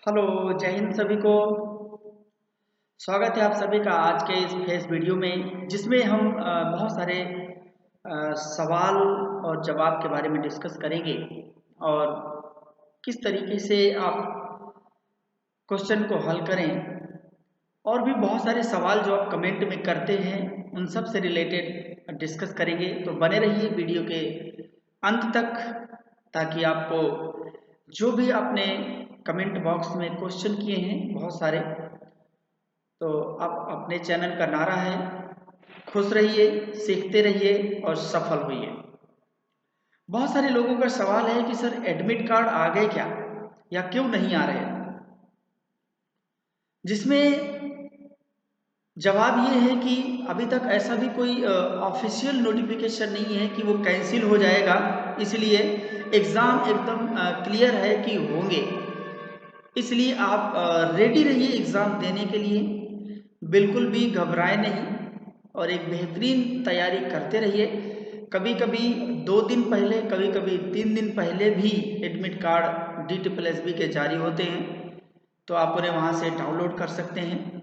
Hello, जय हिंद सभी को। स्वागत है आप सभी का आज के इस फेस वीडियो में, जिसमें हम बहुत सारे सवाल और जवाब के बारे में डिस्कस करेंगे और किस तरीके से आप क्वेश्चन को हल करें। और भी बहुत सारे सवाल जो आप कमेंट में करते हैं उन सब से रिलेटेड डिस्कस करेंगे। तो बने रहिए वीडियो के अंत तक, ताकि आपको जो भी आपने कमेंट बॉक्स में क्वेश्चन किए हैं बहुत सारे, तो आप अपने चैनल का नारा है, खुश रहिए, सीखते रहिए और सफल होइए। बहुत सारे लोगों का सवाल है कि सर एडमिट कार्ड आ गए क्या, या क्यों नहीं आ रहे, जिसमें जवाब ये है कि अभी तक ऐसा भी कोई ऑफिशियल नोटिफिकेशन नहीं है कि वो कैंसिल हो जाएगा। इसलिए एग्ज़ाम एकदम क्लियर है कि होंगे। इसलिए आप रेडी रहिए एग्ज़ाम देने के लिए, बिल्कुल भी घबराए नहीं और एक बेहतरीन तैयारी करते रहिए। कभी कभी 2 दिन पहले, कभी कभी 3 दिन पहले भी एडमिट कार्ड DSSB के जारी होते हैं, तो आप उन्हें वहाँ से डाउनलोड कर सकते हैं।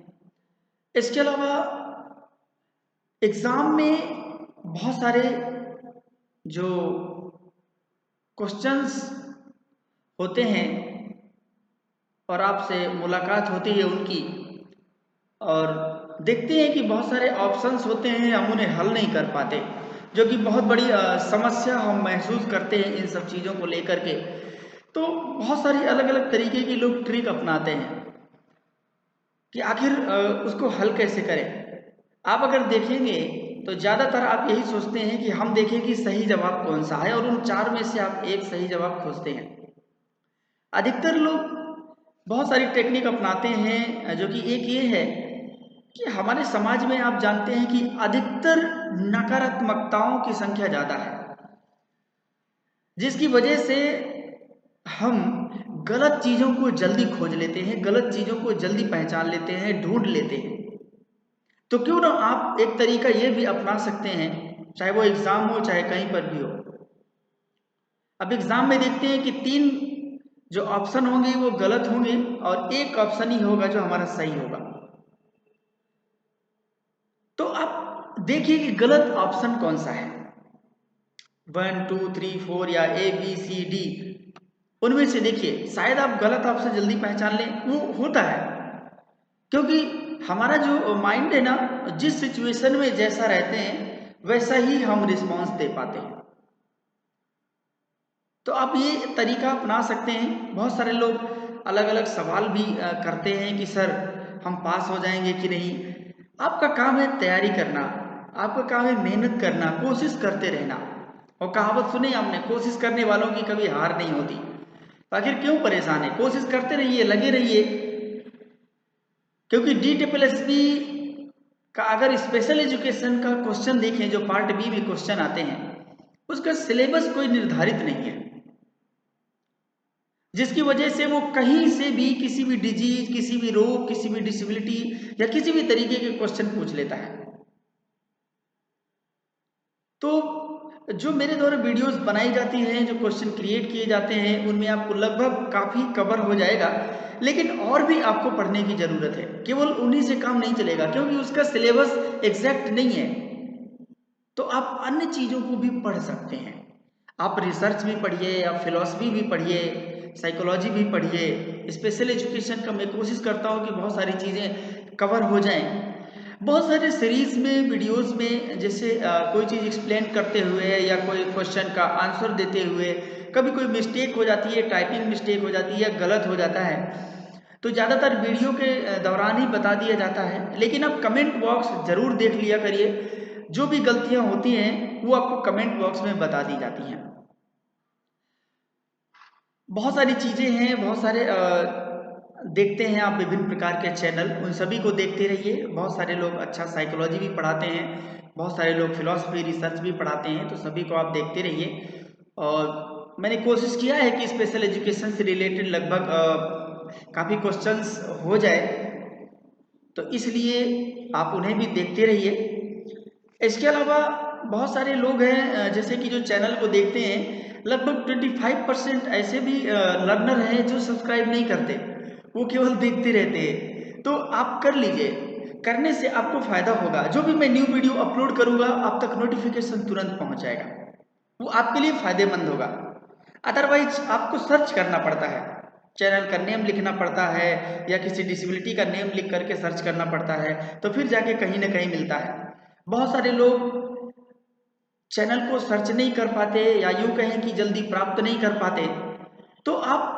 इसके अलावा एग्ज़ाम में बहुत सारे जो क्वेश्चंस होते हैं और आपसे मुलाकात होती है उनकी, और देखते हैं कि बहुत सारे ऑप्शंस होते हैं, हम उन्हें हल नहीं कर पाते, जो कि बहुत बड़ी समस्या हम महसूस करते हैं इन सब चीज़ों को लेकर के। तो बहुत सारी अलग अलग तरीके की लोग ट्रिक अपनाते हैं कि आखिर उसको हल कैसे करें। आप अगर देखेंगे तो ज़्यादातर आप यही सोचते हैं कि हम देखें कि सही जवाब कौन सा है, और उन चार में से आप एक सही जवाब खोजते हैं। अधिकतर लोग बहुत सारी टेक्निक अपनाते हैं, जो कि एक ये है कि हमारे समाज में आप जानते हैं कि अधिकतर नकारात्मकताओं की संख्या ज़्यादा है, जिसकी वजह से हम गलत चीज़ों को जल्दी खोज लेते हैं, गलत चीज़ों को जल्दी पहचान लेते हैं, ढूंढ लेते हैं। तो क्यों ना आप एक तरीका ये भी अपना सकते हैं, चाहे वो एग्ज़ाम हो चाहे कहीं पर भी हो। अब एग्ज़ाम में देखते हैं कि 3 जो ऑप्शन होंगे वो गलत होंगे और एक ऑप्शन ही होगा जो हमारा सही होगा। तो आप देखिए कि गलत ऑप्शन कौन सा है, 1 2 3 4 या ABCD, उनमें से देखिए शायद आप गलत ऑप्शन जल्दी पहचान लें। वो होता है क्योंकि हमारा जो माइंड है ना, जिस सिचुएशन में जैसा रहते हैं वैसा ही हम रिस्पॉन्स दे पाते हैं। तो आप ये तरीका अपना सकते हैं। बहुत सारे लोग अलग अलग सवाल भी करते हैं कि सर हम पास हो जाएंगे कि नहीं। आपका काम है तैयारी करना, आपका काम है मेहनत करना, कोशिश करते रहना। और कहावत सुनी आपने, कोशिश करने वालों की कभी हार नहीं होती। तो आखिर क्यों परेशान है, कोशिश करते रहिए, लगे रहिए। क्योंकि DSSB का अगर स्पेशल एजुकेशन का क्वेश्चन देखें, जो पार्ट बी में क्वेश्चन आते हैं, उसका सिलेबस कोई निर्धारित नहीं है, जिसकी वजह से वो कहीं से भी किसी भी डिजीज, किसी भी रोग, किसी भी डिसेबिलिटी या किसी भी तरीके के क्वेश्चन पूछ लेता है। तो जो मेरे द्वारा वीडियोस बनाई जाती हैं, जो क्वेश्चन क्रिएट किए जाते हैं, उनमें आपको लगभग काफ़ी कवर हो जाएगा। लेकिन और भी आपको पढ़ने की ज़रूरत है, केवल उन्हीं से काम नहीं चलेगा, क्योंकि उसका सिलेबस एग्जैक्ट नहीं है। तो आप अन्य चीज़ों को भी पढ़ सकते हैं। आप रिसर्च भी पढ़िए, आप फिलॉसफी भी पढ़िए, साइकोलॉजी भी पढ़िए। स्पेशल एजुकेशन का मैं कोशिश करता हूँ कि बहुत सारी चीज़ें कवर हो जाएं। बहुत सारे सीरीज में, वीडियोस में, जैसे कोई चीज़ एक्सप्लेन करते हुए या कोई क्वेश्चन का आंसर देते हुए कभी कोई मिस्टेक हो जाती है, टाइपिंग मिस्टेक हो जाती है, गलत हो जाता है, तो ज़्यादातर वीडियो के दौरान ही बता दिया जाता है। लेकिन आप कमेंट बॉक्स ज़रूर देख लिया करिए, जो भी गलतियाँ होती हैं वो आपको कमेंट बॉक्स में बता दी जाती हैं। बहुत सारी चीज़ें हैं, बहुत सारे देखते हैं आप विभिन्न प्रकार के चैनल, उन सभी को देखते रहिए। बहुत सारे लोग अच्छा साइकोलॉजी भी पढ़ाते हैं, बहुत सारे लोग फिलॉसफी रिसर्च भी पढ़ाते हैं, तो सभी को आप देखते रहिए। और मैंने कोशिश किया है कि स्पेशल एजुकेशन से रिलेटेड लगभग काफ़ी क्वेश्चंस हो जाए, तो इसलिए आप उन्हें भी देखते रहिए। इसके अलावा बहुत सारे लोग हैं, जैसे कि जो चैनल को देखते हैं, लगभग 25% ऐसे भी लर्नर हैं जो सब्सक्राइब नहीं करते। वो केवल देखते रहते हैं। तो आप कर लीजिए, करने से आपको फायदा होगा। जो भी मैं न्यू वीडियो अपलोड करूंगा आप तक नोटिफिकेशन तुरंत पहुंच जाएगा, वो आपके लिए फायदेमंद होगा। अदरवाइज आपको सर्च करना पड़ता है, चैनल का नेम लिखना पड़ता है या किसी डिसेबिलिटी का नेम लिख करके सर्च करना पड़ता है, तो फिर जाके कहीं ना कहीं मिलता है। बहुत सारे लोग चैनल को सर्च नहीं कर पाते या यूं कहें कि जल्दी प्राप्त नहीं कर पाते, तो आप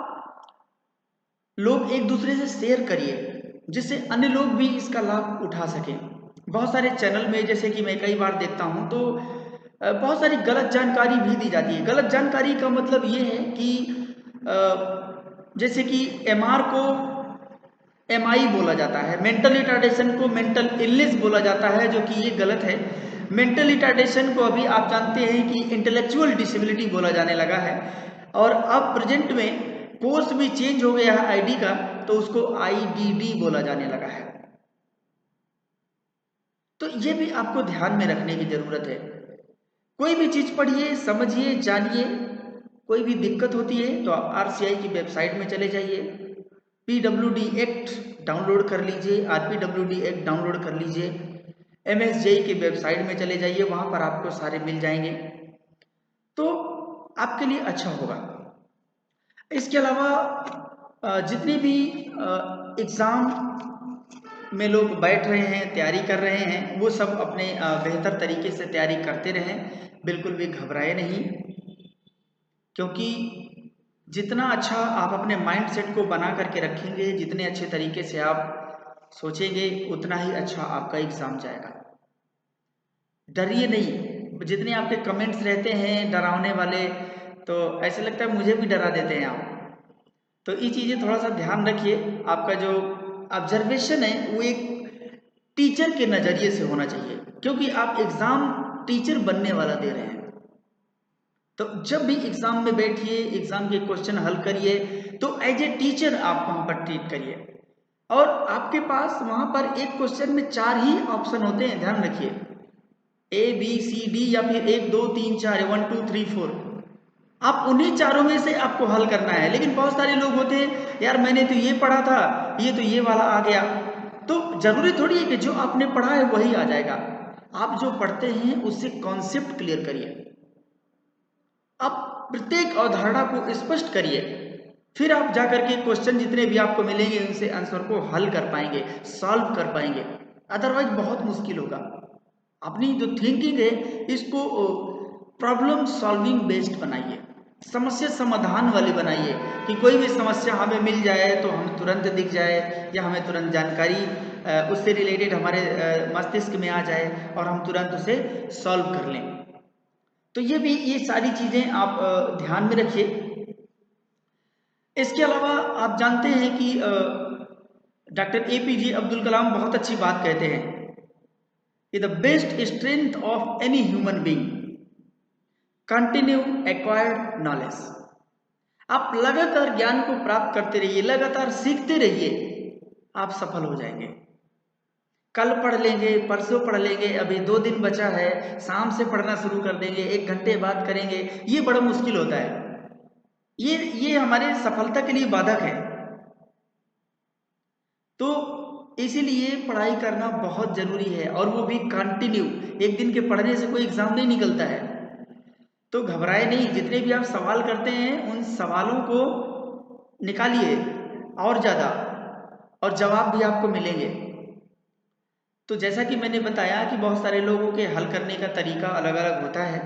लोग एक दूसरे से शेयर करिए जिससे अन्य लोग भी इसका लाभ उठा सकें। बहुत सारे चैनल में जैसे कि मैं कई बार देखता हूं तो बहुत सारी गलत जानकारी भी दी जाती है। गलत जानकारी का मतलब ये है कि जैसे कि एमआर को एमआई बोला जाता है, मेंटल रिटार्डेशन को मेंटल इलनेस बोला जाता है, जो कि ये गलत है। मेंटल रिटार्डेशन को अभी आप जानते हैं कि इंटेलेक्चुअल डिसेबिलिटी बोला जाने लगा है, और अब प्रेजेंट में पोस्ट भी चेंज हो गया है आईडी का, तो उसको आईडीडी बोला जाने लगा है। तो ये भी आपको ध्यान में रखने की जरूरत है। कोई भी चीज पढ़िए, समझिए, जानिए। कोई भी दिक्कत होती है तो आप आरसीआई की वेबसाइट में चले जाइए, पीडब्ल्यूडी एक्ट डाउनलोड कर लीजिए, आरपीडब्ल्यूडी एक्ट डाउनलोड कर लीजिए, एमएसजेई की वेबसाइट में चले जाइए, वहां पर आपको सारे मिल जाएंगे, तो आपके लिए अच्छा होगा। इसके अलावा जितने भी एग्ज़ाम में लोग बैठ रहे हैं, तैयारी कर रहे हैं, वो सब अपने बेहतर तरीके से तैयारी करते रहें, बिल्कुल भी घबराए नहीं। क्योंकि जितना अच्छा आप अपने माइंड सेट को बना करके रखेंगे, जितने अच्छे तरीके से आप सोचेंगे, उतना ही अच्छा आपका एग्ज़ाम जाएगा। डरिए नहीं। जितने आपके कमेंट्स रहते हैं डरावने वाले, तो ऐसे लगता है मुझे भी डरा देते हैं आप। तो ये चीज़ें थोड़ा सा ध्यान रखिए। आपका जो ऑब्जर्वेशन है वो एक टीचर के नज़रिए से होना चाहिए, क्योंकि आप एग्ज़ाम टीचर बनने वाला दे रहे हैं। तो जब भी एग्ज़ाम में बैठिए, एग्ज़ाम के क्वेश्चन हल करिए, तो एज ए टीचर आप वहाँ पर ट्रीट करिए। और आपके पास वहाँ पर एक क्वेश्चन में 4 ही ऑप्शन होते हैं, ध्यान रखिए, ए बी सी डी, या फिर 1 2 3 4 1 2 3 4। आप उन्हीं चारों में से आपको हल करना है। लेकिन बहुत सारे लोग होते हैं, यार मैंने तो ये पढ़ा था, ये तो ये वाला आ गया। तो जरूरी थोड़ी है कि जो आपने पढ़ा है वही आ जाएगा। आप जो पढ़ते हैं उससे कॉन्सेप्ट क्लियर करिए, आप प्रत्येक अवधारणा को स्पष्ट करिए, फिर आप जाकर के क्वेश्चन जितने भी आपको मिलेंगे उनसे आंसर को हल कर पाएंगे, सॉल्व कर पाएंगे। अदरवाइज बहुत मुश्किल होगा। अपनी जो थिंकिंग है इसको प्रॉब्लम सॉल्विंग बेस्ड बनाइए, समस्या समाधान वाली बनाइए, कि कोई भी समस्या हमें मिल जाए तो हमें तुरंत दिख जाए, या हमें तुरंत जानकारी उससे रिलेटेड हमारे मस्तिष्क में आ जाए और हम तुरंत उसे सॉल्व कर लें। तो ये सारी चीज़ें आप ध्यान में रखिए। इसके अलावा आप जानते हैं कि डॉक्टर एपीजे अब्दुल कलाम बहुत अच्छी बात कहते हैं कि the best strength of any human being continue acquired knowledge. आप लगातार ज्ञान को प्राप्त करते रहिए, लगातार सीखते रहिए, आप सफल हो जाएंगे। कल पढ़ लेंगे, परसों पढ़ लेंगे, अभी 2 दिन बचा है, शाम से पढ़ना शुरू कर देंगे, 1 घंटे बाद करेंगे, ये बड़ा मुश्किल होता है। ये हमारे सफलता के लिए बाधक है। तो इसीलिए पढ़ाई करना बहुत जरूरी है, और वो भी कंटिन्यू। एक दिन के पढ़ने से कोई एग्जाम नहीं निकलता है। तो घबराए नहीं, जितने भी आप सवाल करते हैं उन सवालों को निकालिए और ज़्यादा, और जवाब भी आपको मिलेंगे। तो जैसा कि मैंने बताया कि बहुत सारे लोगों के हल करने का तरीका अलग अलग होता है,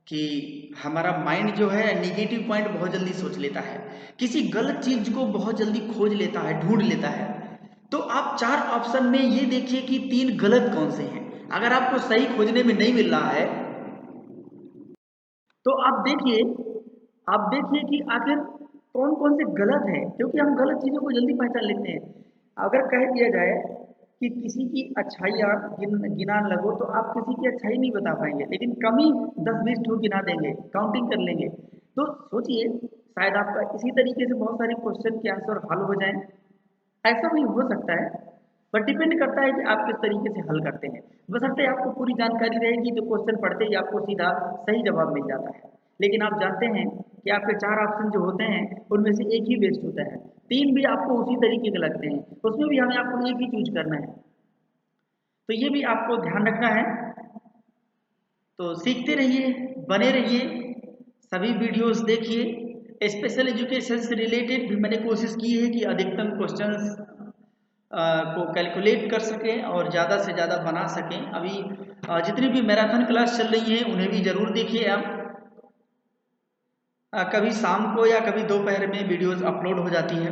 कि हमारा माइंड जो है निगेटिव पॉइंट बहुत जल्दी सोच लेता है, किसी गलत चीज को बहुत जल्दी खोज लेता है, ढूंढ लेता है। तो आप 4 ऑप्शन में ये देखिए कि 3 गलत कौन से हैं। अगर आपको सही खोजने में नहीं मिल रहा है तो आप देखिए कि आखिर कौन कौन से गलत है, क्योंकि हम गलत चीजों को जल्दी पहचान लेते हैं। अगर कह दिया जाए कि किसी की अच्छाई आप गिना लगो, तो आप किसी की अच्छाई नहीं बता पाएंगे, लेकिन कमी 10-20 ठो गिना देंगे, काउंटिंग कर लेंगे। तो सोचिए, शायद आपका इसी तरीके से बहुत सारे क्वेश्चन के आंसर हल हो जाएं। ऐसा भी हो सकता है, पर डिपेंड करता है कि आप किस तरीके से हल करते हैं। बशर्ते आपको पूरी जानकारी रहेगी तो क्वेश्चन पढ़ते ही आपको सीधा सही जवाब मिल जाता है। लेकिन आप जानते हैं कि आपके 4 ऑप्शन जो होते हैं उनमें से एक ही बेस्ट होता है, 3 भी आपको उसी तरीके के लगते हैं, उसमें भी हमें आपको एक ही चूज करना है। तो ये भी आपको ध्यान रखना है। तो सीखते रहिए, बने रहिए, सभी वीडियोस देखिए। स्पेशल एजुकेशन से रिलेटेड भी मैंने कोशिश की है कि अधिकतम क्वेश्चंस को कैलकुलेट कर सकें और ज़्यादा से ज़्यादा बना सकें। अभी जितनी भी मैराथन क्लास चल रही है उन्हें भी ज़रूर देखिए आप। कभी शाम को या कभी दोपहर में वीडियोस अपलोड हो जाती है,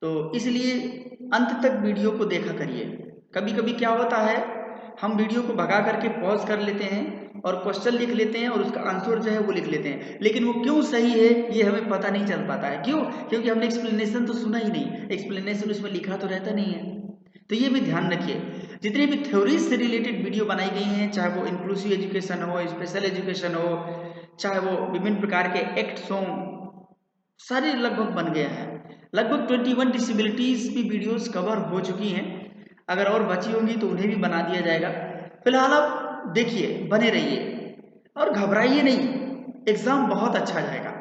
तो इसलिए अंत तक वीडियो को देखा करिए। कभी कभी क्या होता है, हम वीडियो को भगा करके पॉज कर लेते हैं और क्वेश्चन लिख लेते हैं और उसका आंसर जो है वो लिख लेते हैं, लेकिन वो क्यों सही है ये हमें पता नहीं चल पाता है। क्यों? क्योंकि हमने एक्सप्लेनेशन तो सुना ही नहीं, एक्सप्लेनेशन उसमें लिखा तो रहता नहीं है। तो ये भी ध्यान रखिए, जितनी भी थ्योरी से रिलेटेड वीडियो बनाई गई हैं, चाहे वो इंक्लूसिव एजुकेशन हो, स्पेशल एजुकेशन हो, चाहे वो विभिन्न प्रकार के एक्ट्स हों, सारे लगभग बन गया है। लगभग 21 डिसेबिलिटीज भी वीडियोस कवर हो चुकी हैं। अगर और बची होंगी तो उन्हें भी बना दिया जाएगा। फिलहाल आप देखिए, बने रहिए और घबराइए नहीं, एग्जाम बहुत अच्छा जाएगा,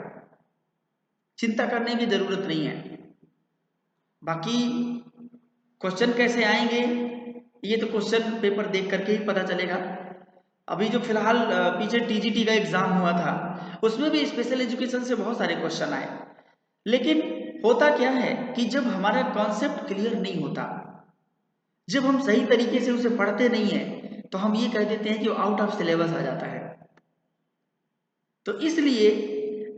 चिंता करने की जरूरत नहीं है। बाकी क्वेश्चन कैसे आएंगे ये तो क्वेश्चन पेपर देख करके ही पता चलेगा। अभी जो फिलहाल पीछे टीजीटी का एग्जाम हुआ था उसमें भी स्पेशल एजुकेशन से बहुत सारे क्वेश्चन आए, लेकिन होता क्या है कि जब हमारा कॉन्सेप्ट क्लियर नहीं होता, जब हम सही तरीके से उसे पढ़ते नहीं है, तो हम ये कह देते हैं कि वो आउट ऑफ सिलेबस आ जाता है। तो इसलिए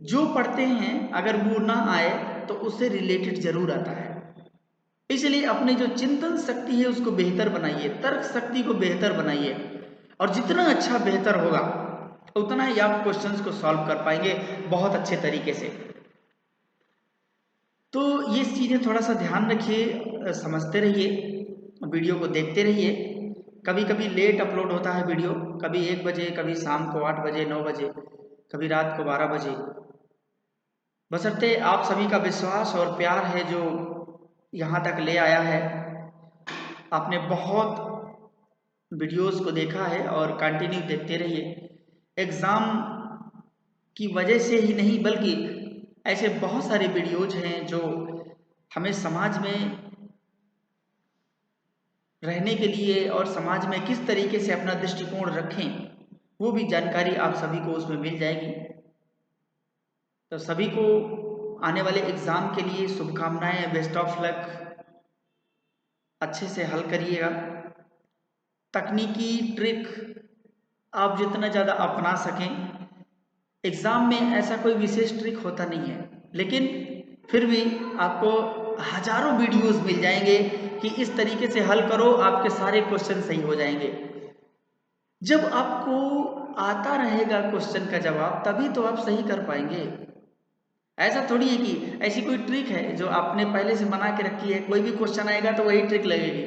जो पढ़ते हैं अगर वो ना आए तो उससे रिलेटेड जरूर आता है। इसलिए अपनी जो चिंतन शक्ति है उसको बेहतर बनाइए, तर्क शक्ति को बेहतर बनाइए, और जितना अच्छा बेहतर होगा उतना ही आप क्वेश्चंस को सॉल्व कर पाएंगे बहुत अच्छे तरीके से। तो ये चीज़ें थोड़ा सा ध्यान रखिए, समझते रहिए, वीडियो को देखते रहिए। कभी कभी लेट अपलोड होता है वीडियो, कभी 1 बजे, कभी शाम को 8 बजे, 9 बजे, कभी रात को 12 बजे। बशर्ते आप सभी का विश्वास और प्यार है जो यहाँ तक ले आया है। आपने बहुत वीडियोस को देखा है और कंटिन्यू देखते रहिए। एग्ज़ाम की वजह से ही नहीं बल्कि ऐसे बहुत सारे वीडियोज हैं जो हमें समाज में रहने के लिए और समाज में किस तरीके से अपना दृष्टिकोण रखें, वो भी जानकारी आप सभी को उसमें मिल जाएगी। तो सभी को आने वाले एग्ज़ाम के लिए शुभकामनाएं, बेस्ट ऑफ लक। अच्छे से हल करिएगा। तकनीकी ट्रिक आप जितना ज़्यादा अपना सकें, एग्ज़ाम में ऐसा कोई विशेष ट्रिक होता नहीं है, लेकिन फिर भी आपको हजारों वीडियोस मिल जाएंगे कि इस तरीके से हल करो, आपके सारे क्वेश्चन सही हो जाएंगे। जब आपको आता रहेगा क्वेश्चन का जवाब तभी तो आप सही कर पाएंगे। ऐसा थोड़ी है कि ऐसी कोई ट्रिक है जो आपने पहले से बना के रखी है, कोई भी क्वेश्चन आएगा तो वही ट्रिक लगेगी।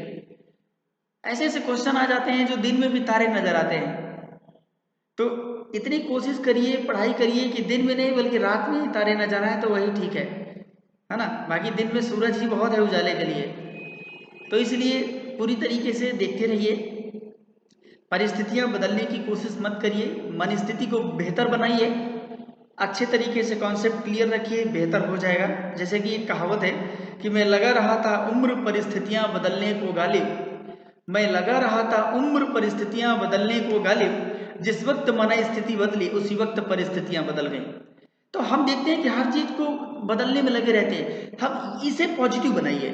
ऐसे ऐसे क्वेश्चन आ जाते हैं जो दिन में भी तारे नजर आते हैं। तो इतनी कोशिश करिए, पढ़ाई करिए कि दिन में नहीं बल्कि रात में ही तारे नजर आए तो वही ठीक है ना। बाकी दिन में सूरज ही बहुत है उजाले के लिए। तो इसलिए पूरी तरीके से देखते रहिए, परिस्थितियां बदलने की कोशिश मत करिए, मन स्थिति को बेहतर बनाइए, अच्छे तरीके से कॉन्सेप्ट क्लियर रखिए, बेहतर हो जाएगा। जैसे कि एक कहावत है कि मैं लगा रहा था उम्र परिस्थितियां बदलने को गालिब, मैं लगा रहा था उम्र परिस्थितियां बदलने को गालिब, जिस वक्त मन स्थिति बदली उसी वक्त परिस्थितियां बदल गई। तो हम देखते हैं कि हर चीज को बदलने में लगे रहते हैं, हम इसे पॉजिटिव बनाइए,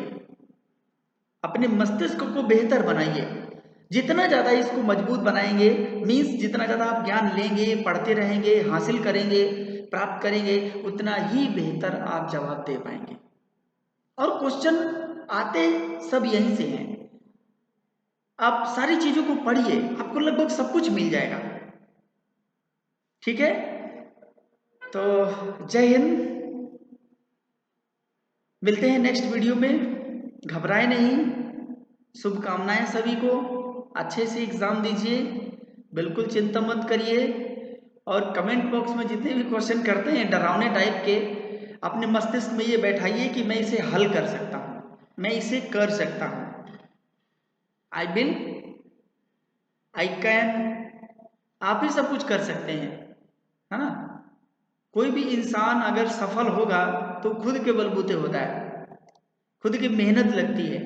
अपने मस्तिष्क को बेहतर बनाइए। जितना ज़्यादा इसको मजबूत बनाएंगे, मीन्स जितना ज़्यादा आप ज्ञान लेंगे, पढ़ते रहेंगे, हासिल करेंगे, प्राप्त करेंगे, उतना ही बेहतर आप जवाब दे पाएंगे। और क्वेश्चन आते सब यहीं से हैं। आप सारी चीज़ों को पढ़िए, आपको लगभग सब कुछ मिल जाएगा। ठीक है, तो जय हिंद, मिलते हैं नेक्स्ट वीडियो में। घबराए नहीं, शुभकामनाएं सभी को, अच्छे से एग्जाम दीजिए, बिल्कुल चिंता मत करिए। और कमेंट बॉक्स में जितने भी क्वेश्चन करते हैं डरावने टाइप के, अपने मस्तिष्क में ये बैठाइए कि मैं इसे हल कर सकता हूँ, मैं इसे कर सकता हूँ। आई विल, आई कैन, आप ही सब कुछ कर सकते हैं, है ना। कोई भी इंसान अगर सफल होगा तो खुद के बलबूते होता है, खुद की मेहनत लगती है।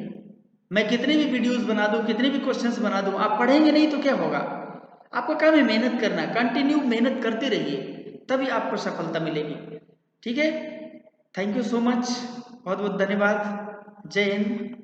मैं कितने भी वीडियोस बना दूं, कितने भी क्वेश्चंस बना दूं, आप पढ़ेंगे नहीं तो क्या होगा? आपका काम है मेहनत करना, कंटिन्यू मेहनत करते रहिए, तभी आपको सफलता मिलेगी। ठीक है, थैंक यू सो मच, बहुत बहुत धन्यवाद। जय हिंद।